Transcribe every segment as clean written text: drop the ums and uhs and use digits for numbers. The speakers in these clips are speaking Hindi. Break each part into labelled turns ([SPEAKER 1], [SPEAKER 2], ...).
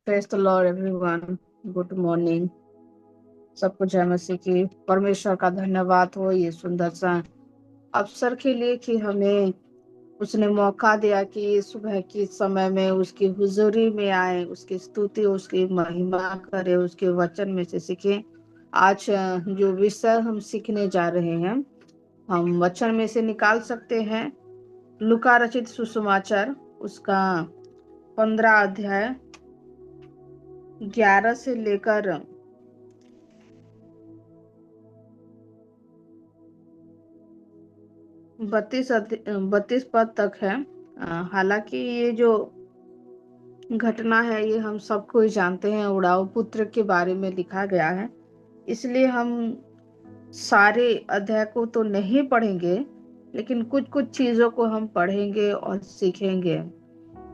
[SPEAKER 1] Praise the Lord everyone. Good morning. सबको जय मसीह की। परमेश्वर का धन्यवाद हो ये सुंदर सा अवसर के लिए कि हमें उसने मौका दिया कि सुबह के समय में उसकी हुजूरी में आए, उसकी स्तुति उसकी महिमा करें, उसके वचन में से सीखें। आज जो विषय हम सीखने जा रहे हैं हम वचन में से निकाल सकते हैं। लूका रचित सुसमाचार उसका 15 अध्याय 11 से लेकर 32 पद तक है। हालांकि ये जो घटना है ये हम सबको ही जानते हैं, उड़ाऊ पुत्र के बारे में लिखा गया है, इसलिए हम सारे अध्याय को तो नहीं पढ़ेंगे, लेकिन कुछ कुछ चीजों को हम पढ़ेंगे और सीखेंगे।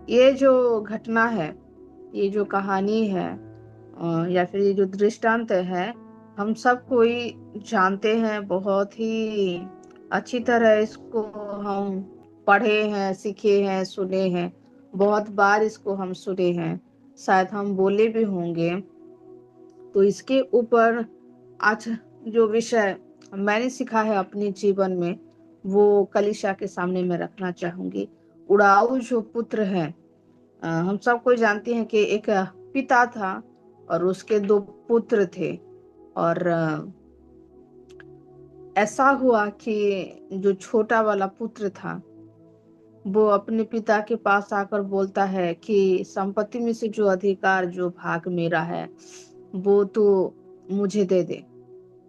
[SPEAKER 1] ये जो घटना है, ये जो कहानी है या फिर ये जो दृष्टांत है, हम सब कोई जानते हैं, बहुत ही अच्छी तरह इसको हम पढ़े हैं, सीखे हैं, सुने हैं, बहुत बार इसको हम सुने हैं, शायद हम बोले भी होंगे। तो इसके ऊपर आज जो विषय मैंने सीखा है अपने जीवन में वो कलीसिया के सामने मैं रखना चाहूंगी। उड़ाऊ जो पुत्र है, हम सब कोई जानते हैं कि एक पिता था और उसके 2 पुत्र थे। और ऐसा हुआ कि जो छोटा वाला पुत्र था वो अपने पिता के पास आकर बोलता है कि संपत्ति में से जो अधिकार, जो भाग मेरा है वो तो मुझे दे दे।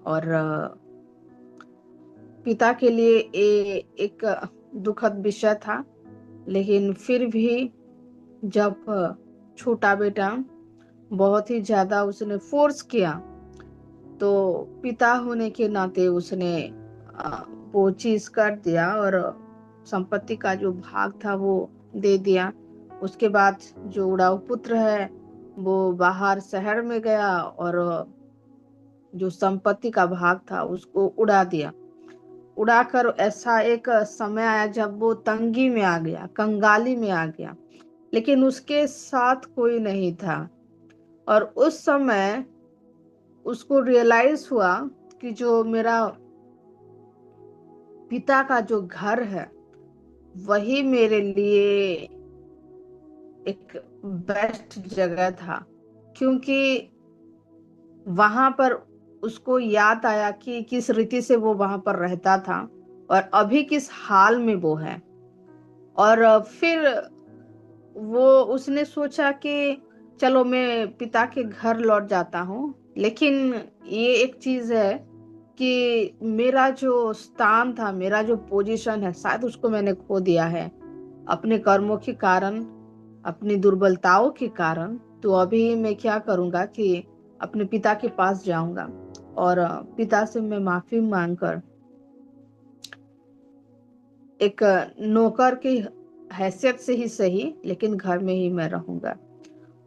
[SPEAKER 1] और पिता के लिए एक दुखद विषय था, लेकिन फिर भी जब छोटा बेटा बहुत ही ज्यादा उसने फोर्स किया तो पिता होने के नाते उसने वो चीज कर दिया और संपत्ति का जो भाग था वो दे दिया। उसके बाद जो उड़ाऊ पुत्र है वो बाहर शहर में गया और जो संपत्ति का भाग था उसको उड़ा दिया। उड़ाकर ऐसा एक समय आया जब वो तंगी में आ गया, कंगाली में आ गया, लेकिन उसके साथ कोई नहीं था। और उस समय उसको रियलाइज हुआ कि जो मेरा पिता का जो घर है वही मेरे लिए एक बेस्ट जगह था, क्योंकि वहां पर उसको याद आया कि किस रीति से वो वहां पर रहता था और अभी किस हाल में वो है। और फिर वो उसने सोचा कि चलो मैं पिता के घर लौट जाता हूँ, लेकिन ये एक चीज है कि मेरा जो स्थान था, मेरा जो पोजीशन है, शायद उसको मैंने खो दिया है अपने कर्मों के कारण, अपनी दुर्बलताओं के कारण। तो अभी मैं क्या करूंगा कि अपने पिता के पास जाऊंगा और पिता से मैं माफी मांगकर एक नौकर की हैसियत से ही सही, लेकिन घर में ही मैं रहूंगा।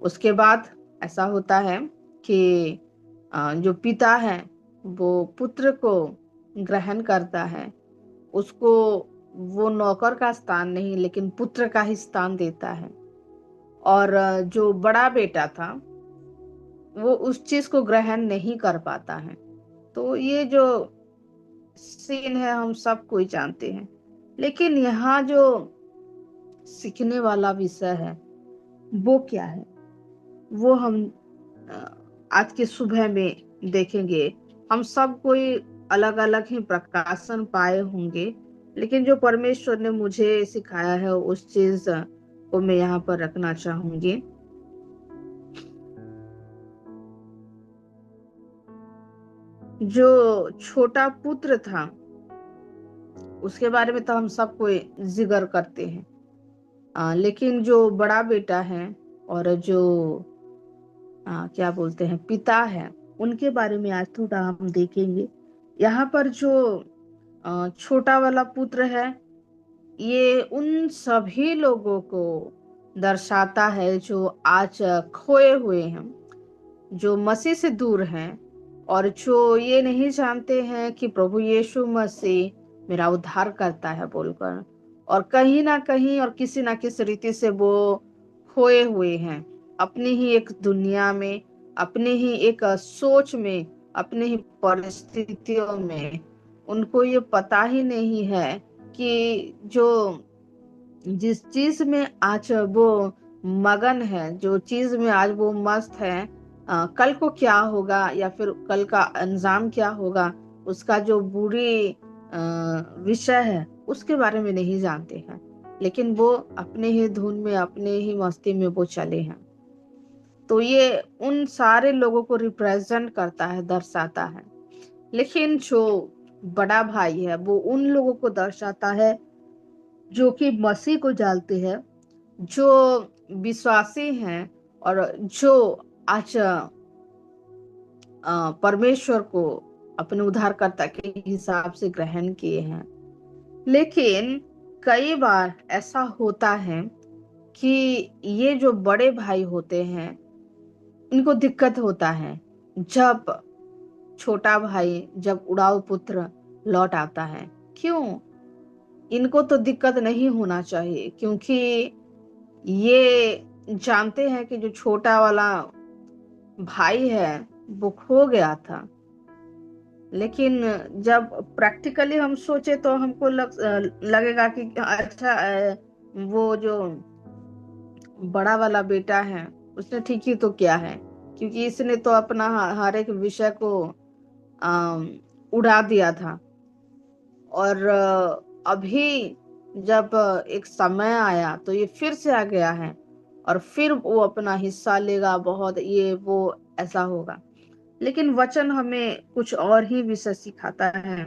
[SPEAKER 1] उसके बाद ऐसा होता है कि जो पिता है वो पुत्र को ग्रहण करता है, उसको वो नौकर का स्थान नहीं लेकिन पुत्र का ही स्थान देता है। और जो बड़ा बेटा था वो उस चीज को ग्रहण नहीं कर पाता है। तो ये जो सीन है हम सब कोई जानते हैं, लेकिन यहाँ जो सीखने वाला विषय है वो क्या है, वो हम आज के सुबह में देखेंगे। हम सब कोई अलग अलग ही प्रकाशन पाए होंगे, लेकिन जो परमेश्वर ने मुझे सिखाया है उस चीज को मैं यहाँ पर रखना चाहूंगी। जो छोटा पुत्र था उसके बारे में तो हम सब कोई जिक्र करते हैं, लेकिन जो बड़ा बेटा है और जो क्या बोलते हैं पिता है, उनके बारे में आज थोड़ा हम देखेंगे। यहाँ पर जो छोटा वाला पुत्र है ये उन सभी लोगों को दर्शाता है जो आज खोए हुए हैं, जो मसीह से दूर हैं और जो ये नहीं जानते हैं कि प्रभु यीशु मसीह मेरा उद्धार करता है बोलकर, और कहीं ना कहीं और किसी ना किसी रीति से वो खोए हुए हैं। अपनी ही एक दुनिया में, अपने ही एक सोच में, अपने ही परिस्थितियों में, उनको ये पता ही नहीं है कि जो जिस चीज में आज वो मगन है, जो चीज में आज वो मस्त है, कल को क्या होगा या फिर कल का अंजाम क्या होगा, उसका जो बुरी विषय है उसके बारे में नहीं जानते हैं। लेकिन वो अपने ही धुन में, अपने ही मस्ती में वो चले हैं। तो ये उन सारे लोगों को रिप्रेजेंट करता है, दर्शाता है। लेकिन जो बड़ा भाई है वो उन लोगों को दर्शाता है जो कि मसीह को जानते हैं, जो विश्वासी हैं, और जो आज परमेश्वर को अपने उद्धारकर्ता के हिसाब से ग्रहण किए हैं। लेकिन कई बार ऐसा होता है कि ये जो बड़े भाई होते हैं इनको दिक्कत होता है जब छोटा भाई, जब उड़ाऊ पुत्र लौट आता है। क्यों? इनको तो दिक्कत नहीं होना चाहिए, क्योंकि ये जानते हैं कि जो छोटा वाला भाई है वो खो गया था। लेकिन जब प्रैक्टिकली हम सोचे तो हमको लगेगा कि अच्छा, वो जो बड़ा वाला बेटा है उसने ठीक ही तो किया है, क्योंकि इसने तो अपना हर एक विषय को उड़ा दिया था। और अभी जब एक समय आया तो ये फिर से आ गया है, और फिर वो अपना हिस्सा लेगा, बहुत ये वो ऐसा होगा। लेकिन वचन हमें कुछ और ही विषय सिखाता है।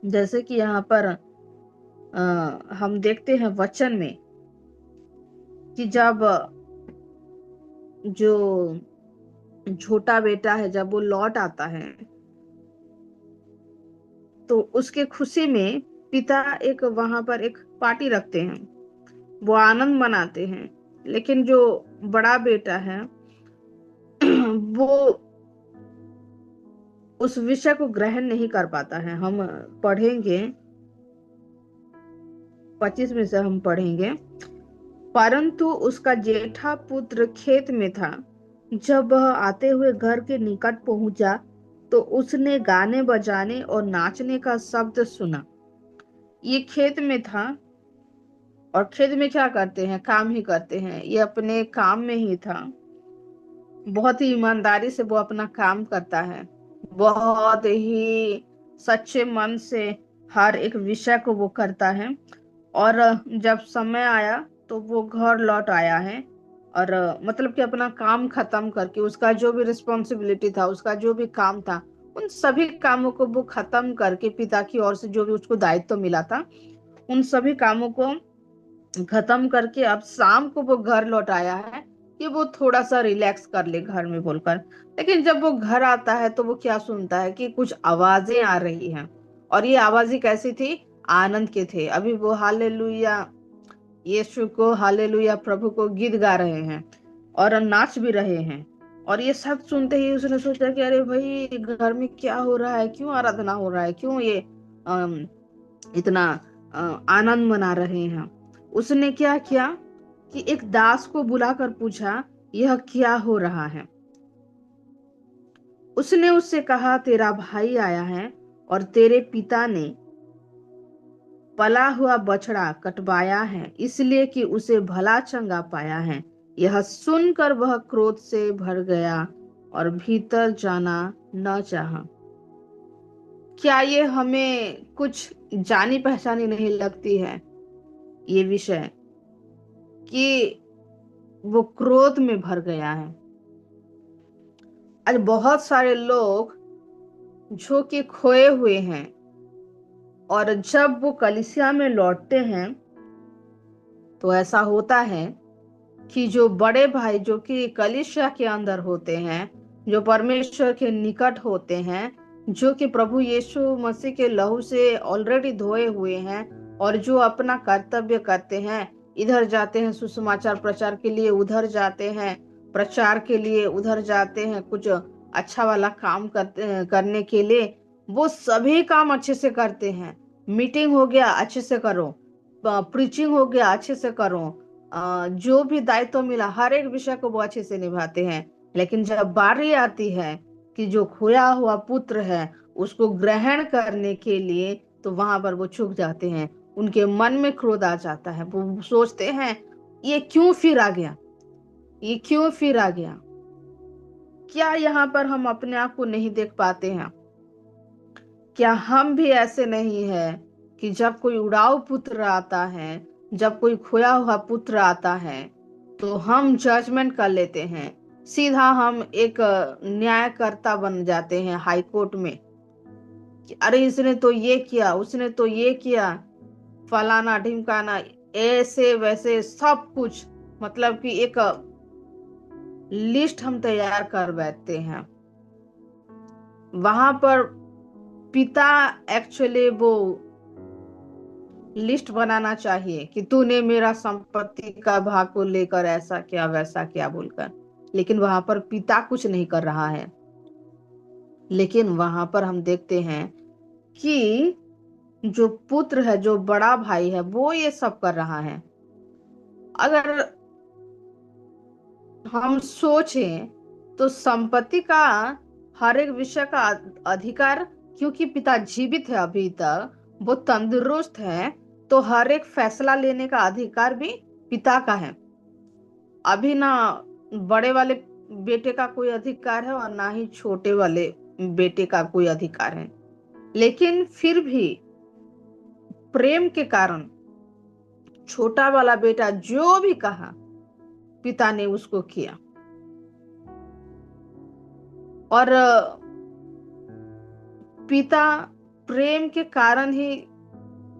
[SPEAKER 1] जैसे कि यहाँ पर हम देखते हैं वचन में कि जब जो छोटा बेटा है जब वो लौट आता है तो उसके खुशी में पिता एक वहां पर एक पार्टी रखते हैं, वो आनंद मनाते हैं। लेकिन जो बड़ा बेटा है वो उस विषय को ग्रहण नहीं कर पाता है। हम पढ़ेंगे 25 में से हम पढ़ेंगे, परंतु उसका जेठा पुत्र खेत में था। जब वह आते हुए घर के निकट पहुंचा तो उसने गाने बजाने और नाचने का शब्द सुना। ये खेत में था, और खेत में क्या करते हैं? काम ही करते हैं। ये अपने काम में ही था, बहुत ही ईमानदारी से वो अपना काम करता है, बहुत ही सच्चे मन से हर एक विषय को वो करता है। और जब समय आया तो वो घर लौट आया है, और मतलब कि अपना काम खत्म करके, उसका जो भी रिस्पॉन्सिबिलिटी था, उसका जो भी काम था, उन सभी कामों को वो खत्म करके, पिता की ओर से जो भी उसको दायित्व मिला था उन सभी कामों को खत्म करके अब शाम को वो घर लौट आया है कि वो थोड़ा सा रिलैक्स कर ले घर में बोलकर। लेकिन जब वो घर आता है तो वो क्या सुनता है कि कुछ आवाजें आ रही हैं, और ये आवाजें कैसी थी? आनंद के थे। अभी वो हालेलुया, यीशु को हालेलुया, प्रभु को गीत गा रहे हैं और नाच भी रहे हैं। और ये सब सुनते ही उसने सोचा कि अरे भाई, घर में क्या हो रहा है? क्यों आराधना हो रहा है? क्यों ये इतना आनंद मना रहे हैं? उसने क्या किया कि एक दास को बुलाकर पूछा, यह क्या हो रहा है? उसने उससे कहा, तेरा भाई आया है और तेरे पिता ने पला हुआ बछड़ा कटवाया है, इसलिए कि उसे भला चंगा पाया है। यह सुनकर वह क्रोध से भर गया और भीतर जाना न चाहा। क्या ये हमें कुछ जानी पहचानी नहीं लगती है ये विषय, कि वो क्रोध में भर गया है? आज बहुत सारे लोग जो कि खोए हुए हैं, और जब वो कलीसिया में लौटते हैं तो ऐसा होता है कि जो बड़े भाई जो कि कलीसिया के अंदर होते हैं, जो परमेश्वर के निकट होते हैं, जो कि प्रभु यीशु मसीह के लहू से ऑलरेडी धोए हुए हैं, और जो अपना कर्तव्य करते हैं, इधर जाते हैं सुसमाचार प्रचार के लिए, उधर जाते हैं प्रचार के लिए, उधर जाते हैं कुछ अच्छा वाला काम करने के लिए, वो सभी काम अच्छे से करते हैं। मीटिंग हो गया, अच्छे से करो। प्रीचिंग हो गया, अच्छे से करो। जो भी दायित्व मिला हर एक विषय को वो अच्छे से निभाते हैं। लेकिन जब बारी आती है कि जो खोया हुआ पुत्र है उसको ग्रहण करने के लिए, तो वहां पर वो चूक जाते हैं। उनके मन में क्रोध आ जाता है, वो सोचते हैं ये क्यों फिर आ गया, ये क्यों फिर आ गया। क्या यहाँ पर हम अपने आप को नहीं देख पाते हैं? क्या हम भी ऐसे नहीं है कि जब कोई उड़ाऊ पुत्र आता है, जब कोई खोया हुआ पुत्र आता है, तो हम जजमेंट कर लेते हैं, सीधा हम एक न्यायकर्ता बन जाते हैं हाई कोर्ट में कि अरे इसने तो ये किया, उसने तो ये किया, फलाना ढिमकाना, ऐसे वैसे सब कुछ, मतलब कि एक लिस्ट हम तैयार कर बैठते हैं। वहां पर पिता एक्चुअली वो लिस्ट बनाना चाहिए कि तूने मेरा संपत्ति का भाग को लेकर ऐसा किया वैसा किया बोलकर, लेकिन वहां पर पिता कुछ नहीं कर रहा है। लेकिन वहां पर हम देखते हैं कि जो पुत्र है, जो बड़ा भाई है, वो ये सब कर रहा है। अगर हम सोचें तो संपत्ति का हर एक विषय का अधिकार, क्योंकि पिता जीवित है अभी तक, वो तंदुरुस्त है, तो हर एक फैसला लेने का अधिकार भी पिता का है। अभी ना बड़े वाले बेटे का कोई अधिकार है और ना ही छोटे वाले बेटे का कोई अधिकार है। लेकिन फिर भी प्रेम के कारण छोटा वाला बेटा जो भी कहा पिता ने उसको किया। और पिता प्रेम के कारण ही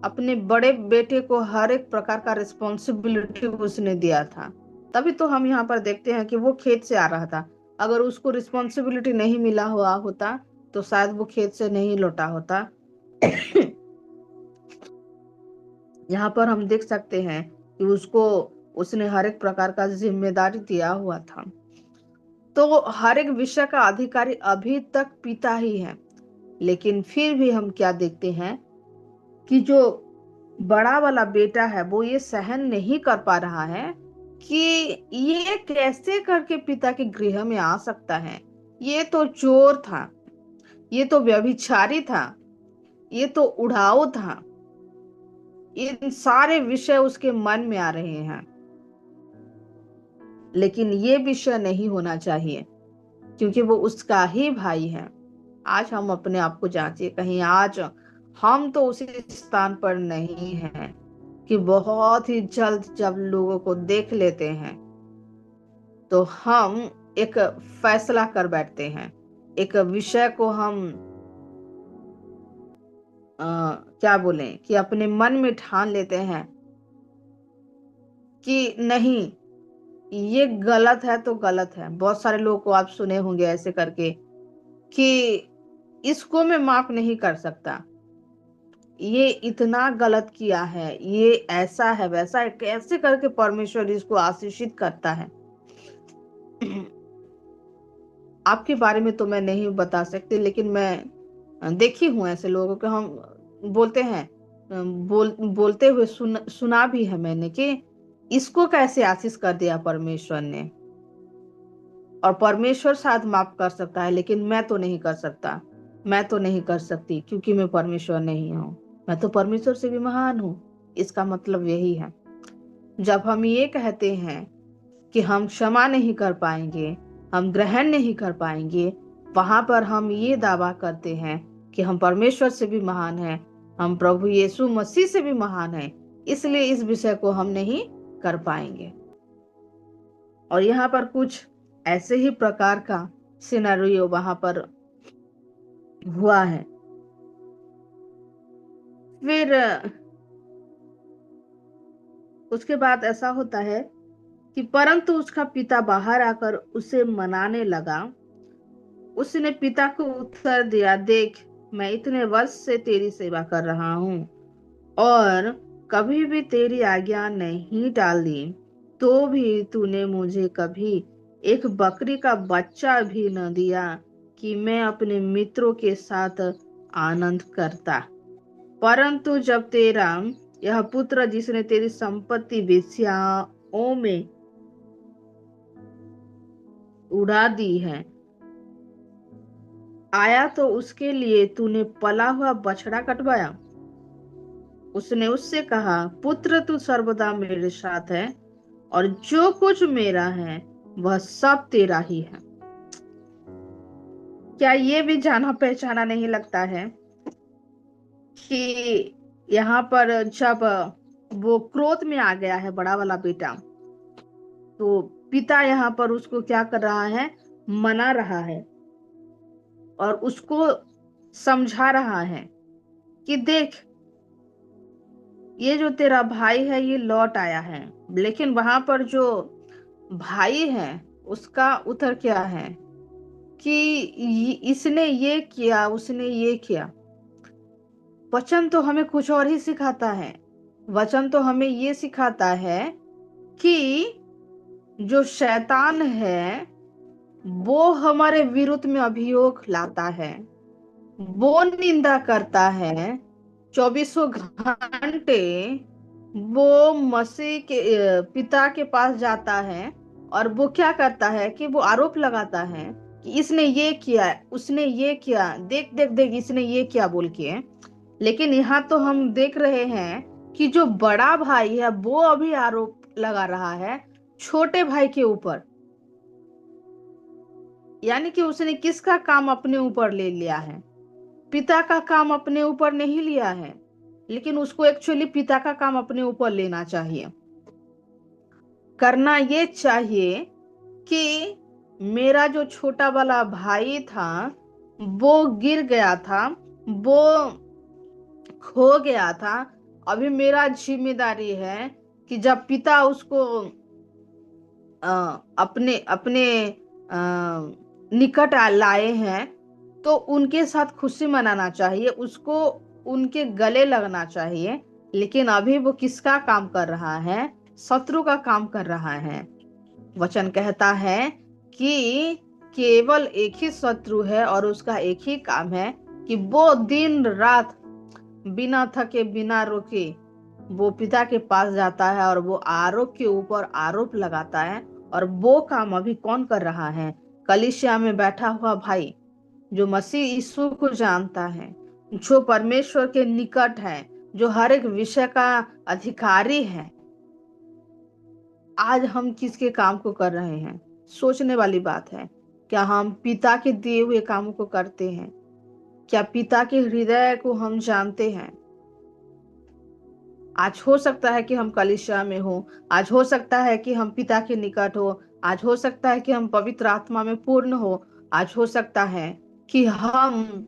[SPEAKER 1] अपने बड़े बेटे को हर एक प्रकार का रिस्पॉन्सिबिलिटी उसने दिया था। तभी तो हम यहाँ पर देखते हैं कि वो खेत से आ रहा था। अगर उसको रिस्पॉन्सिबिलिटी नहीं मिला हुआ होता तो शायद वो खेत से नहीं लौटा होता। यहाँ पर हम देख सकते हैं कि उसको उसने हर एक प्रकार का जिम्मेदारी दिया हुआ था। तो हर एक विषय का अधिकारी अभी तक पिता ही है। लेकिन फिर भी हम क्या देखते हैं कि जो बड़ा वाला बेटा है वो ये सहन नहीं कर पा रहा है कि ये कैसे करके पिता के गृह में आ सकता है। ये तो चोर था, ये तो व्यभिचारी था, ये तो उड़ाऊ था। इन सारे विषय उसके मन में आ रहे हैं। लेकिन ये विषय नहीं होना चाहिए, क्योंकि वो उसका ही भाई है। आज हम अपने आप को जांचिए, कहीं आज हम तो उसी स्थान पर नहीं हैं कि बहुत ही जल्द जब लोगों को देख लेते हैं तो हम एक फैसला कर बैठते हैं, एक विषय को हम क्या बोलें कि अपने मन में ठान लेते हैं कि नहीं, ये गलत है तो गलत है। बहुत सारे लोगों को आप सुने होंगे ऐसे करके कि इसको मैं माफ नहीं कर सकता, ये इतना गलत किया है, ये ऐसा है वैसा है, कैसे करके परमेश्वर इसको आशीषित करता है। आपके बारे में तो मैं नहीं बता सकती, लेकिन मैं देखी हूं ऐसे लोगों को। हम बोलते हैं, बोलते हुए सुना भी है मैंने कि इसको कैसे आशीष कर दिया परमेश्वर ने, और परमेश्वर शायद माफ कर सकता है लेकिन मैं तो नहीं कर सकता, मैं तो नहीं कर सकती क्योंकि मैं परमेश्वर नहीं हूँ, मैं तो परमेश्वर से भी महान हूँ। इसका मतलब यही है। जब हम ये कहते हैं कि हम क्षमा नहीं कर पाएंगे, हम ग्रहण नहीं कर पाएंगे, वहां पर हम ये दावा करते हैं कि हम परमेश्वर से भी महान हैं, हम प्रभु यीशु मसीह से भी महान हैं, इसलिए इस विषय को हम नहीं कर पाएंगे। और यहाँ पर कुछ ऐसे ही प्रकार का सिनेरियो वहां पर हुआ है। फिर उसके बाद ऐसा होता है कि परंतु उसका पिता बाहर आकर उसे मनाने लगा। उसने पिता को उत्तर दिया, देख, मैं इतने वर्ष से तेरी सेवा कर रहा हूँ और कभी भी तेरी आज्ञा नहीं टाल दी, तो भी तूने मुझे कभी एक बकरी का बच्चा भी न दिया कि मैं अपने मित्रों के साथ आनंद करता। परंतु जब तेरा यह पुत्र जिसने तेरी संपत्ति बेचा ओ में उड़ा दी है। आया तो उसके लिए तूने पला हुआ बछड़ा कटवाया। उसने उससे कहा, पुत्र तू सर्वदा मेरे साथ है और जो कुछ मेरा है वह सब तेरा ही है। क्या ये भी जाना पहचाना नहीं लगता है कि यहाँ पर जब वो क्रोध में आ गया है बड़ा वाला बेटा, तो पिता यहाँ पर उसको क्या कर रहा है, मना रहा है और उसको समझा रहा है कि देख, ये जो तेरा भाई है ये लौट आया है। लेकिन वहां पर जो भाई है उसका उत्तर क्या है कि इसने ये किया, उसने ये किया। वचन तो हमें कुछ और ही सिखाता है। वचन तो हमें ये सिखाता है कि जो शैतान है वो हमारे विरुद्ध में अभियोग लाता है, वो निंदा करता है 24 घंटे। वो मसीह के पिता के पास जाता है और वो क्या करता है कि वो आरोप लगाता है कि इसने ये किया, उसने ये किया, देख देख देख इसने ये किया बोल के। लेकिन यहाँ तो हम देख रहे हैं कि जो बड़ा भाई है वो अभी आरोप लगा रहा है छोटे भाई के ऊपर। यानी कि उसने किसका काम अपने ऊपर ले लिया है, पिता का काम अपने ऊपर नहीं लिया है। लेकिन उसको एक्चुअली पिता का काम अपने ऊपर लेना चाहिए। करना ये चाहिए कि मेरा जो छोटा वाला भाई था वो गिर गया था, वो खो गया था। अभी मेरा जिम्मेदारी है कि जब पिता उसको अपने अपने निकट लाए हैं तो उनके साथ खुशी मनाना चाहिए, उसको उनके गले लगना चाहिए। लेकिन अभी वो किसका काम कर रहा है, शत्रु का काम कर रहा है। वचन कहता है कि केवल एक ही शत्रु है और उसका एक ही काम है कि वो दिन रात बिना थके बिना रुके वो पिता के पास जाता है और वो आरोप के ऊपर आरोप लगाता है। और वो काम अभी कौन कर रहा है, कलीसिया में बैठा हुआ भाई जो मसीह यीशु को जानता है, जो परमेश्वर के निकट है, जो हर एक विषय का अधिकारी है। आज हम किसके काम को कर रहे हैं, सोचने वाली बात है। क्या हम पिता के दिए हुए कामों को करते हैं? क्या पिता के हृदय को हम जानते हैं? आज हो सकता है कि हम कलीसिया में हो, आज हो सकता है कि हम पिता के निकट हो, आज हो सकता है कि हम पवित्र आत्मा में पूर्ण हो, आज हो सकता है कि हम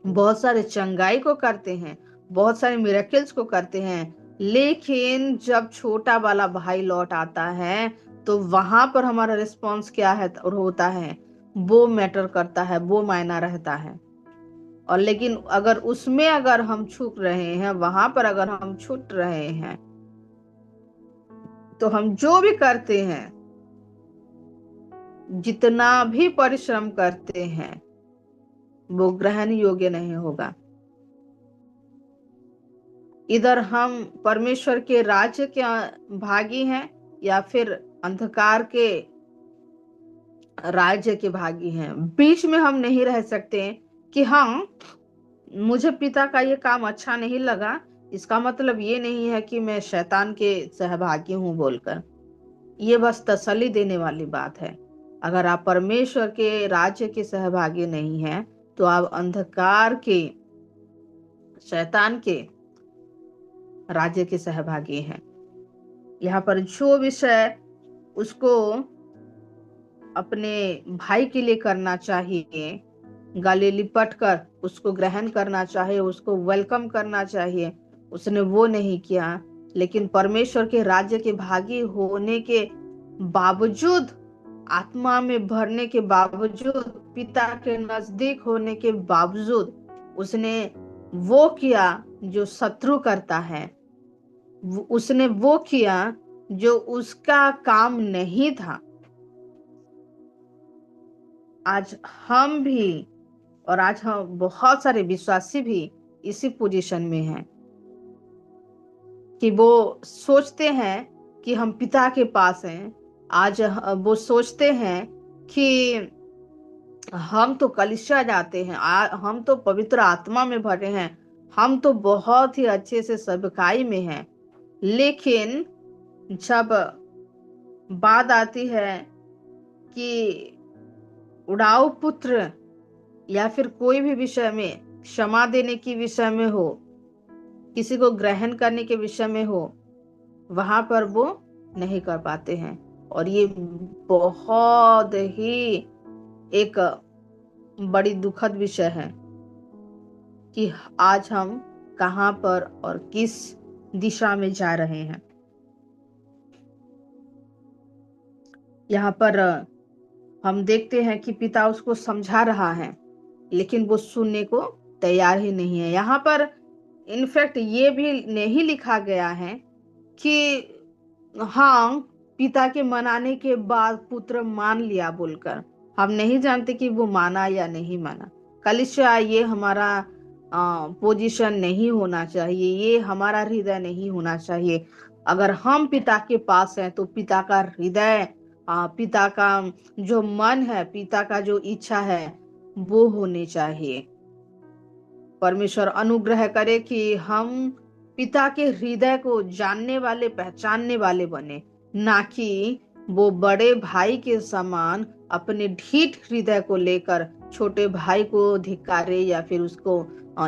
[SPEAKER 1] बहुत सारे चंगाई को करते हैं, बहुत सारे मिरेकल्स को करते हैं। लेकिन जब छोटा वाला भाई लौट आता है तो वहां पर हमारा रिस्पॉन्स क्या है और होता है, वो मैटर करता है, वो मायना रहता है। और लेकिन अगर उसमें अगर हम छूट रहे हैं, वहां पर अगर हम छूट रहे हैं, तो हम जो भी करते हैं, जितना भी परिश्रम करते हैं, वो ग्रहण योग्य नहीं होगा। इधर हम परमेश्वर के राज्य के भागी हैं या फिर अंधकार के राज्य के भागी हैं। बीच में हम नहीं रह सकते कि हाँ, मुझे पिता का ये काम अच्छा नहीं लगा, इसका मतलब ये नहीं है कि मैं शैतान के सहभागी हूं बोलकर। ये बस तसल्ली देने वाली बात है। अगर आप परमेश्वर के राज्य के सहभागी नहीं हैं तो आप अंधकार के, शैतान के राज्य के सहभागी हैं। यहाँ पर जो विषय उसको अपने भाई के लिए करना चाहिए, गले लिपट कर उसको ग्रहण करना चाहिए, उसको वेलकम करना चाहिए, उसने वो नहीं किया। लेकिन परमेश्वर के राज्य के भागी होने के बावजूद, आत्मा में भरने के बावजूद, पिता के नजदीक होने के बावजूद उसने वो किया जो शत्रु करता है। उसने वो किया जो उसका काम नहीं था। आज हम भी, और आज हम बहुत सारे विश्वासी भी इसी पोजीशन में हैं कि वो सोचते हैं कि हम पिता के पास हैं। आज वो सोचते हैं कि हम तो कलीसिया जाते हैं, हम तो पवित्र आत्मा में भरे हैं, हम तो बहुत ही अच्छे से सेवकाई में हैं। लेकिन जब बात आती है कि उड़ाऊ पुत्र या फिर कोई भी विषय में, क्षमा देने की विषय में हो, किसी को ग्रहण करने के विषय में हो, वहां पर वो नहीं कर पाते हैं। और ये बहुत ही एक बड़ी दुखद विषय है कि आज हम कहां पर और किस दिशा में जा रहे हैं। यहाँ पर हम देखते हैं कि पिता उसको समझा रहा है, लेकिन वो सुनने को तैयार ही नहीं है। यहाँ पर इनफैक्ट ये भी नहीं लिखा गया है कि हाँ, पिता के मनाने के बाद पुत्र मान लिया बोलकर। हम नहीं जानते कि वो माना या नहीं माना। कलिसिया, ये हमारा पोजीशन नहीं होना चाहिए, ये हमारा हृदय नहीं होना चाहिए। अगर हम पिता के पास हैं तो पिता का हृदय, पिता का जो मन है, पिता का जो इच्छा है, वो होनी चाहिए। परमेश्वर अनुग्रह करे कि हम पिता के हृदय को जानने वाले, पहचानने वाले बने, ना कि वो बड़े भाई के समान अपने ढीठ हृदय को लेकर छोटे भाई को धिक्कारे या फिर उसको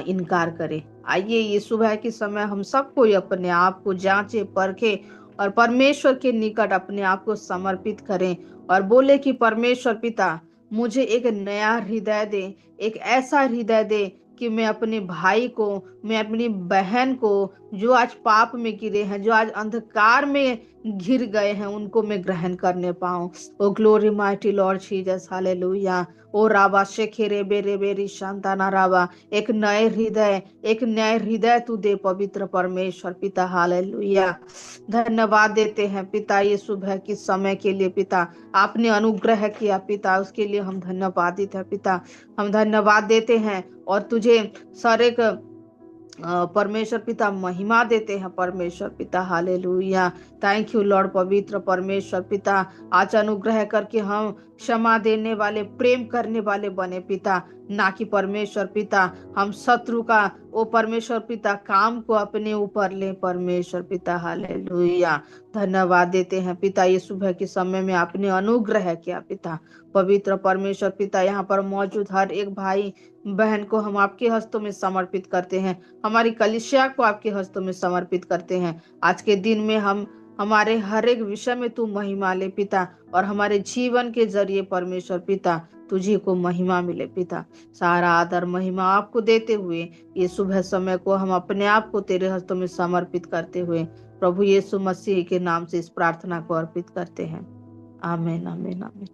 [SPEAKER 1] इनकार करे। आइए ये सुबह के समय हम सबको अपने आप को जांचे परखे और परमेश्वर के निकट अपने आप को समर्पित करें और बोले कि परमेश्वर पिता, मुझे एक नया हृदय दे, एक ऐसा हृदय दे कि मैं अपने भाई को, मैं अपनी बहन को, जो आज पाप में गिरे हैं, जो आज अंधकार में घिर गए हैं, उनको मैं ग्रहण करने पाऊं। O glory mighty Lord Jesus, hallelujah. ओ राबा शेखेरे बेरे बेरी शांताना राबा, एक नए हृदय तू दे पवित्र परमेश्वर पिता, हालेलुया। धन्यवाद देते हैं पिता ये सुबह के समय के लिए। पिता, आपने अनुग्रह किया पिता, उसके लिए हम धन्यवादित है पिता। हम धन्यवाद देते हैं और तुझे सारे परमेश्वर पिता महिमा देते हैं परमेश्वर पिता, हालेलुया। थैंक यू लॉर्ड पवित्र परमेश्वर पिता। आज अनुग्रह करके हम क्षमा देने वाले, प्रेम करने वाले बने पिता, ना कि परमेश्वर पिता हम शत्रु का, ओ परमेश्वर पिता, काम को अपने ऊपर ले परमेश्वर पिता, हालेलुया। धन्यवाद देते हैं पिता ये सुबह के समय में आपने अनुग्रह किया पिता। पवित्र परमेश्वर पिता, यहाँ पर मौजूद हर एक भाई बहन को हम आपके हस्तों में समर्पित करते हैं, हमारी कलीसिया को आपके हस्तों में समर्पित करते हैं। आज के दिन में हम हमारे हर एक विषय में तू महिमा ले पिता, और हमारे जीवन के जरिए परमेश्वर पिता तुझी को महिमा मिले पिता। सारा आदर महिमा आपको देते हुए ये सुबह समय को हम अपने आप को तेरे हस्तों में समर्पित करते हुए प्रभु यीशु मसीह के नाम से इस प्रार्थना को अर्पित करते हैं। आमीन, आमीन, आमीन।